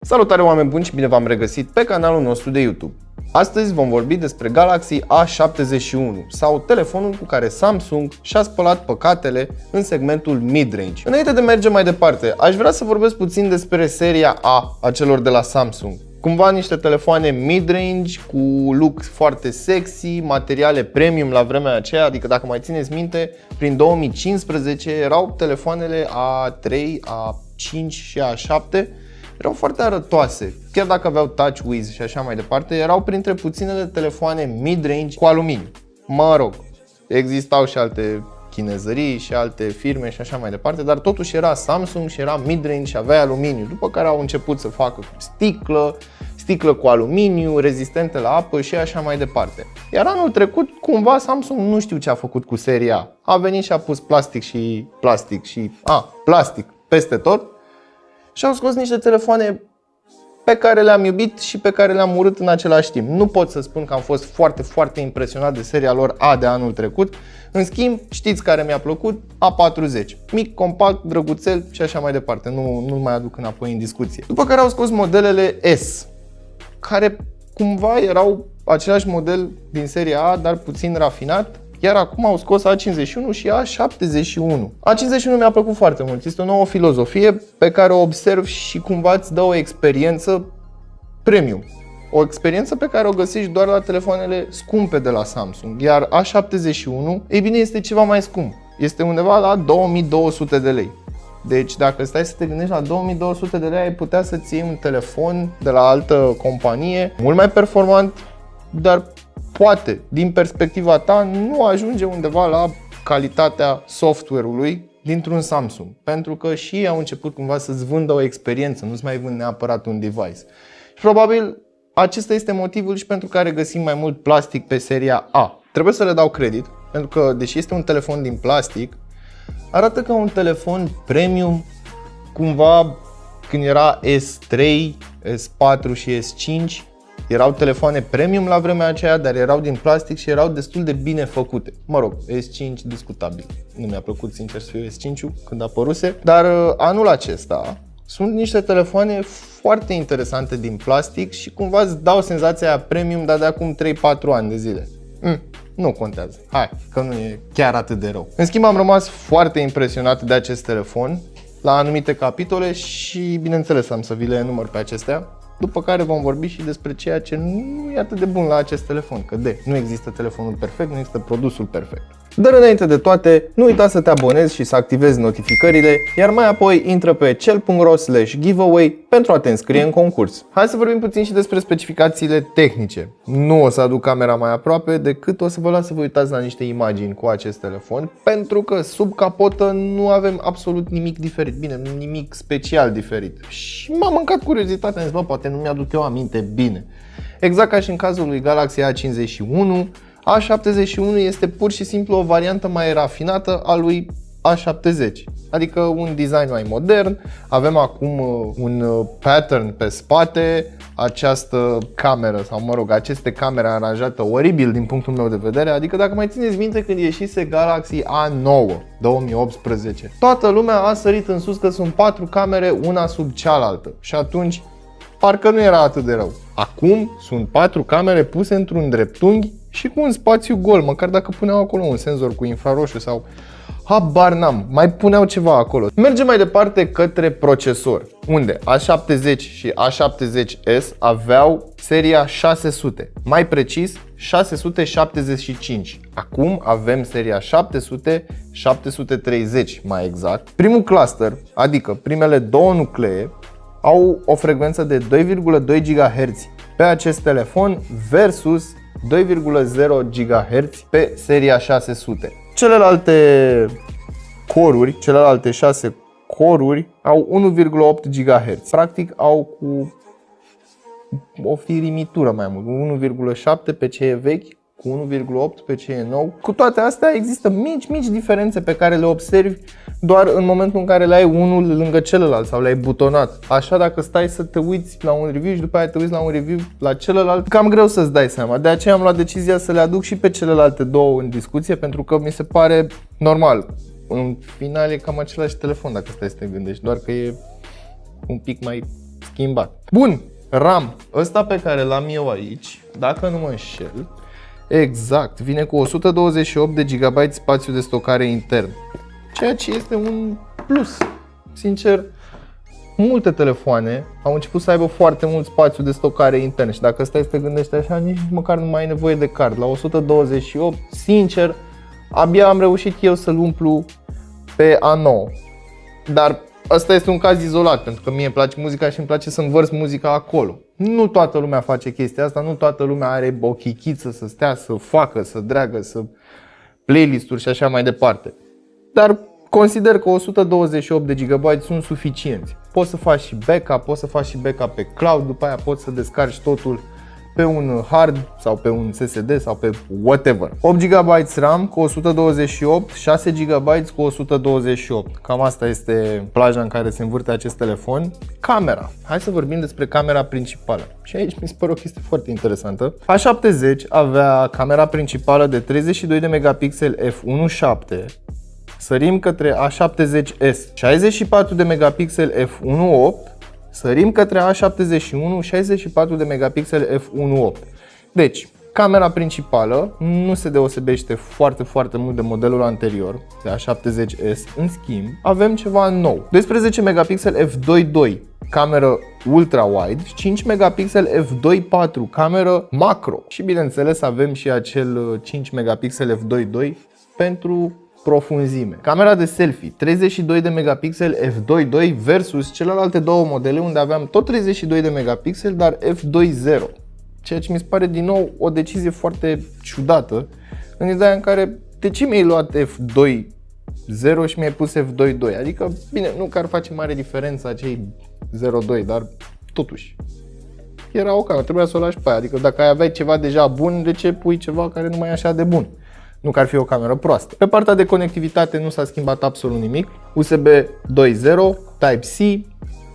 Salutare oameni buni și bine v-am regăsit pe canalul nostru de YouTube. Astăzi vom vorbi despre Galaxy A71 sau telefonul cu care Samsung și-a spălat păcatele în segmentul mid-range. Înainte de merge mai departe, aș vrea să vorbesc puțin despre seria A celor de la Samsung. Cumva niște telefoane mid-range cu look foarte sexy, materiale premium la vremea aceea, adică dacă mai țineți minte, prin 2015 erau telefoanele A3, A5 și A7. Erau foarte arătoase, chiar dacă aveau TouchWiz și așa mai departe, erau printre puținele telefoane mid-range cu aluminiu. Mă rog, existau și alte chinezării și alte firme și așa mai departe, dar totuși era Samsung și era mid-range și avea aluminiu, după care au început să facă cu sticlă cu aluminiu, rezistente la apă și așa mai departe. Iar anul trecut, cumva Samsung nu știu ce a făcut cu seria A. A venit și a pus plastic peste tot. Și au scos niște telefoane pe care le-am iubit și pe care le-am urât în același timp. Nu pot să spun că am fost foarte impresionat de seria lor A de anul trecut. În schimb, știți care mi-a plăcut? A40. Mic, compact, drăguțel și așa mai departe. Nu mai aduc înapoi în discuție. După care au scos modelele S, care cumva erau același model din seria A, dar puțin rafinat. Iar acum au scos A51 și A71. A51 mi-a plăcut foarte mult. Este o nouă filozofie pe care o observ și cumva îți dă o experiență premium. O experiență pe care o găsești doar la telefoanele scumpe de la Samsung. Iar A71, ei bine, este ceva mai scump. Este undeva la 2200 de lei. Deci dacă stai să te gândești la 2200 de lei, ai putea să-ți iei un telefon de la altă companie mult mai performant, dar poate, din perspectiva ta, nu ajunge undeva la calitatea software-ului dintr-un Samsung. Pentru că și ei au început cumva să-ți vândă o experiență, nu-ți mai vând neapărat un device. Și probabil acesta este motivul și pentru care găsim mai mult plastic pe seria A. Trebuie să le dau credit, pentru că, deși este un telefon din plastic, arată ca un telefon premium, cumva când era S3, S4 și S5, erau telefoane premium la vremea aceea, dar erau din plastic și erau destul de bine făcute. Mă rog, S5 discutabil. Nu mi-a plăcut, sincer să fiu, S5-ul când apăruse. Dar anul acesta sunt niște telefoane foarte interesante din plastic și cumva îți dau senzația premium, dar de acum 3-4 ani de zile. Nu contează. Hai, că nu e chiar atât de rău. În schimb, am rămas foarte impresionat de acest telefon la anumite capitole și, bineînțeles, am să vi le enumăr pe acestea. După care vom vorbi și despre ceea ce nu e atât de bun la acest telefon, că nu există telefonul perfect, nu există produsul perfect. Dar înainte de toate, nu uita să te abonezi și să activezi notificările, iar mai apoi intră pe cel.ro/giveaway pentru a te înscrie în concurs. Hai să vorbim puțin și despre specificațiile tehnice. Nu o să aduc camera mai aproape, decât o să vă las să vă uitați la niște imagini cu acest telefon, pentru că sub capotă nu avem absolut nimic diferit, bine, nimic special diferit. Și m-a mâncat curiozitatea, am zis, bă, poate nu mi-aduc eu aminte bine. Exact ca și în cazul lui Galaxy A51, A71 este pur și simplu o variantă mai rafinată a lui A70, adică un design mai modern. Avem acum un pattern pe spate, această cameră, sau mă rog, aceste camere aranjată oribil din punctul meu de vedere. Adică dacă mai țineți minte când ieșise Galaxy A9 2018, toată lumea a sărit în sus că sunt 4 camere una sub cealaltă și atunci parcă nu era atât de rău. Acum sunt 4 camere puse într-un dreptunghi și cu un spațiu gol, măcar dacă puneau acolo un senzor cu infraroșu sau habar n-am, mai puneau ceva acolo. Mergem mai departe către procesor, unde A70 și A70s aveau seria 600, mai precis 675. Acum avem seria 700, 730 mai exact. Primul cluster, adică primele două nuclee, au o frecvență de 2,2 GHz pe acest telefon versus 2,0 GHz pe seria 600. Celelalte coruri, celelalte 6 coruri au 1,8 GHz. Practic au cu o firimitură mai mult, 1,7 pe ce e vechi, cu 1,8 pe ce e nou. Cu toate astea există mici diferențe pe care le observi doar în momentul în care le ai unul lângă celălalt sau le-ai butonat. Așa dacă stai să te uiți la un review și după aia te uiți la un review la celălalt, cam greu să-ți dai seama. De aceea am luat decizia să le aduc și pe celelalte două în discuție, pentru că mi se pare normal. În final e cam același telefon dacă stai să te gândești, doar că e un pic mai schimbat. Bun, RAM, ăsta pe care l-am eu aici, dacă nu mă înșel, exact, vine cu 128 de GB spațiu de stocare intern, ceea ce este un plus. Sincer, multe telefoane au început să aibă foarte mult spațiu de stocare intern și dacă stai să te gândești așa, nici măcar nu mai ai nevoie de card. La 128, sincer, abia am reușit eu să-l umplu pe A9. Dar ăsta este un caz izolat, pentru că mie îmi place muzica și îmi place să învărs muzica acolo. Nu toată lumea face chestia asta, nu toată lumea are o chichiță să stea, să facă, să dreagă, să playlist-uri și așa mai departe. Dar consider că 128 de GB sunt suficienți. Poți să faci și backup, poți să faci și backup pe cloud, după aia poți să descarci totul pe un hard sau pe un SSD sau pe whatever. 8 GB RAM cu 128, 6 GB cu 128. Cam asta este plaja în care se învârte acest telefon. Camera. Hai să vorbim despre camera principală. Și aici mi se pare o chestie foarte interesantă. A70 avea camera principală de 32 de megapixeli f1.7. Sărim către A70s 64 de megapixeli f1.8. Sărim către A71 64 de megapixeli f1.8. Deci, camera principală nu se deosebește foarte mult de modelul anterior, de A70s. În schimb, avem ceva nou. 12 megapixeli f2.2, cameră ultra-wide, 5 megapixeli f2.4, cameră macro. Și bineînțeles avem și acel 5 megapixeli f2.2 pentru profunzime. Camera de selfie 32 de megapixeli f2.2 versus celelalte două modele unde aveam tot 32 de megapixeli, dar f2.0. Ceea ce mi se pare din nou o decizie foarte ciudată în ideea în care de ce mi-ai luat f2.0 și mi-ai pus f2.2? Adică, bine, nu că ar face mare diferență acei 0.2, dar totuși era o cameră, trebuia să o lași pe aia. Adică dacă aveai ceva deja bun, de ce pui ceva care nu mai e așa de bun? Nu că ar fi o cameră proastă. Pe partea de conectivitate nu s-a schimbat absolut nimic. USB 2.0, Type-C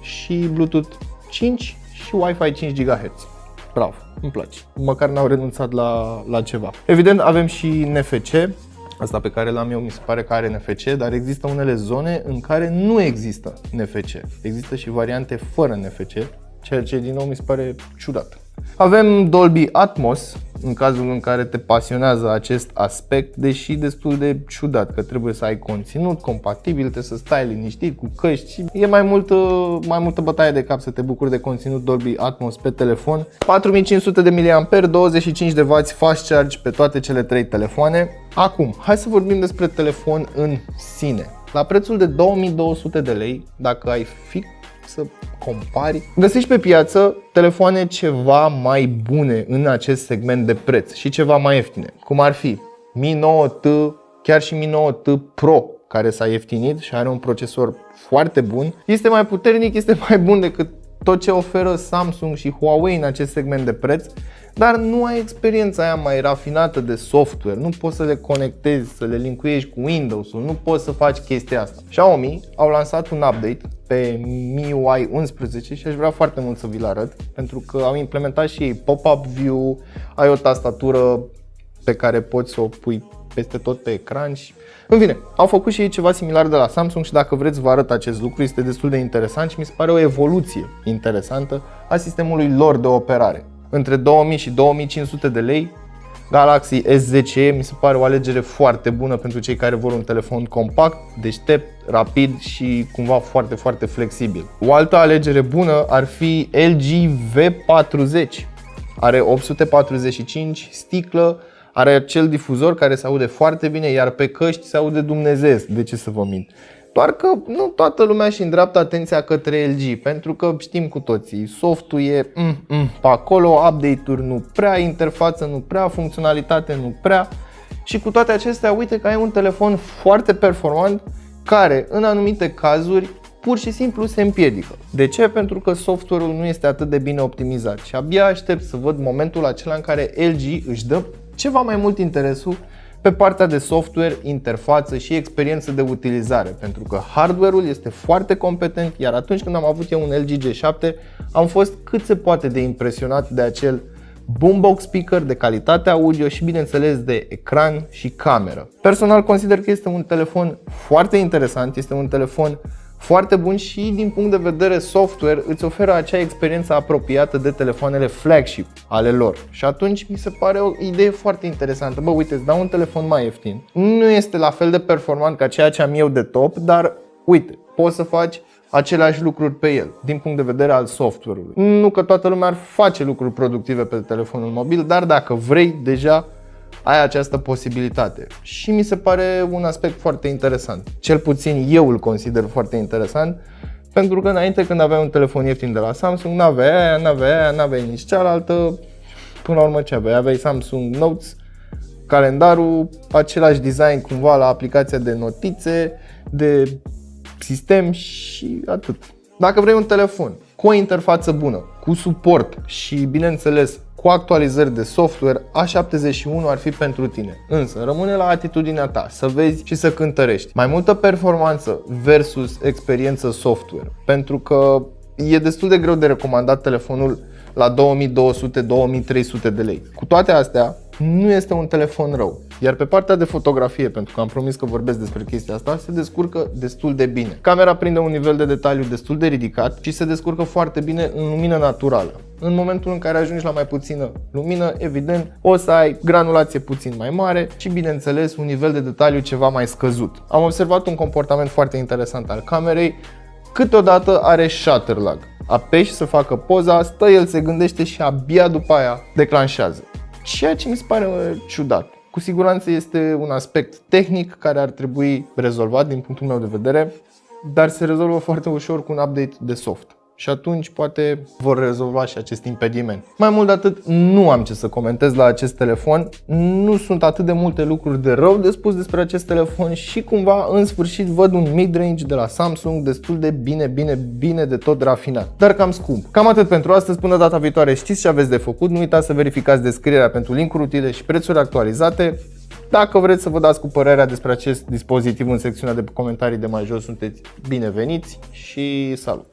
și Bluetooth 5 și Wi-Fi 5 GHz. Bravo, îmi place. Măcar n-au renunțat la ceva. Evident avem și NFC. Asta pe care l-am eu mi se pare că are NFC, dar există unele zone în care nu există NFC. Există și variante fără NFC, ceea ce din nou mi se pare ciudat. Avem Dolby Atmos, în cazul în care te pasionează acest aspect, deși destul de ciudat, că trebuie să ai conținut compatibil, trebuie să stai liniștit cu căști și e mai multă bătaie de cap să te bucuri de conținut Dolby Atmos pe telefon. 4500 de mAh, 25 de W fast charge pe toate cele 3 telefoane. Acum, hai să vorbim despre telefon în sine. La prețul de 2200 de lei, dacă ai fi să compari, găsești pe piață telefoane ceva mai bune în acest segment de preț și ceva mai ieftine, cum ar fi Mi 9T, chiar și Mi 9T Pro, care s-a ieftinit și are un procesor foarte bun. Este mai puternic, este mai bun decât tot ce oferă Samsung și Huawei în acest segment de preț, dar nu ai experiența aia mai rafinată de software, nu poți să le conectezi, să le linkuiești cu Windows-ul, nu poți să faci chestia asta. Xiaomi au lansat un update pe MIUI 11 și aș vrea foarte mult să vi-l arăt, pentru că au implementat și ei pop-up view, ai o tastatură pe care poți să o pui peste tot pe ecran și... În fine, au făcut și ei ceva similar de la Samsung și dacă vreți vă arăt acest lucru, este destul de interesant și mi se pare o evoluție interesantă a sistemului lor de operare. Între 2000 și 2500 de lei, Galaxy S10e mi se pare o alegere foarte bună pentru cei care vor un telefon compact, deștept, rapid și cumva foarte flexibil. O altă alegere bună ar fi LG V40. Are 845 sticlă, are acel difuzor care se aude foarte bine, iar pe căști se aude dumnezeesc, de ce să vă mint. Doar că nu toată lumea își îndreaptă atenția către LG, pentru că știm cu toții, softul e pe acolo, update-uri nu prea, interfață nu prea, funcționalitate nu prea. Și cu toate acestea, uite că ai un telefon foarte performant care în anumite cazuri pur și simplu se împiedică. De ce? Pentru că software-ul nu este atât de bine optimizat și abia aștept să văd momentul acela în care LG își dă ceva mai mult interesul pe partea de software, interfață și experiență de utilizare, pentru că hardware-ul este foarte competent, iar atunci când am avut eu un LG G7 am fost cât se poate de impresionat de acel boombox speaker, de calitate audio și bineînțeles de ecran și cameră. Personal consider că este un telefon foarte interesant, este un telefon Foarte bun și din punct de vedere software îți oferă acea experiență apropiată de telefoanele flagship ale lor. Și atunci mi se pare o idee foarte interesantă. Bă, uite, îți dau un telefon mai ieftin. Nu este la fel de performant ca ceea ce am eu de top, dar uite, poți să faci aceleași lucruri pe el, din punct de vedere al software-ului. Nu că toată lumea ar face lucruri productive pe telefonul mobil, dar dacă vrei, deja ai această posibilitate. Și mi se pare un aspect foarte interesant. Cel puțin eu îl consider foarte interesant, pentru că înainte, când aveai un telefon ieftin de la Samsung, n-aveai nici cealaltă. Până la urmă ce aveai? Aveai Samsung Notes, calendarul, același design cumva la aplicația de notițe, de sistem și atât. Dacă vrei un telefon cu o interfață bună, cu suport și, bineînțeles, cu actualizări de software, A71 ar fi pentru tine. Însă rămâne la atitudinea ta să vezi și să cântărești mai multă performanță versus experiență software, pentru că e destul de greu de recomandat telefonul la 2200-2300 de lei. Cu toate astea, nu este un telefon rău. Iar pe partea de fotografie, pentru că am promis că vorbesc despre chestia asta, se descurcă destul de bine. Camera prinde un nivel de detaliu destul de ridicat și se descurcă foarte bine în lumină naturală. În momentul în care ajungi la mai puțină lumină, evident, o să ai granulație puțin mai mare și, bineînțeles, un nivel de detaliu ceva mai scăzut. Am observat un comportament foarte interesant al camerei. Câteodată are shutter lag. Apeși să facă poza, stă el, se gândește și abia după aia declanșează. Ceea ce mi se pare ciudat. Cu siguranță este un aspect tehnic care ar trebui rezolvat din punctul meu de vedere, dar se rezolvă foarte ușor cu un update de soft. Și atunci poate vor rezolva și acest impediment. Mai mult de atât, nu am ce să comentez la acest telefon. Nu sunt atât de multe lucruri de rău de spus despre acest telefon și cumva în sfârșit văd un mid-range de la Samsung destul de bine de tot rafinat, dar cam scump. Cam atât pentru astăzi, până data viitoare știți ce aveți de făcut. Nu uitați să verificați descrierea pentru linkuri utile și prețuri actualizate. Dacă vreți să vă dați cu părerea despre acest dispozitiv în secțiunea de comentarii de mai jos, sunteți bineveniți și salut!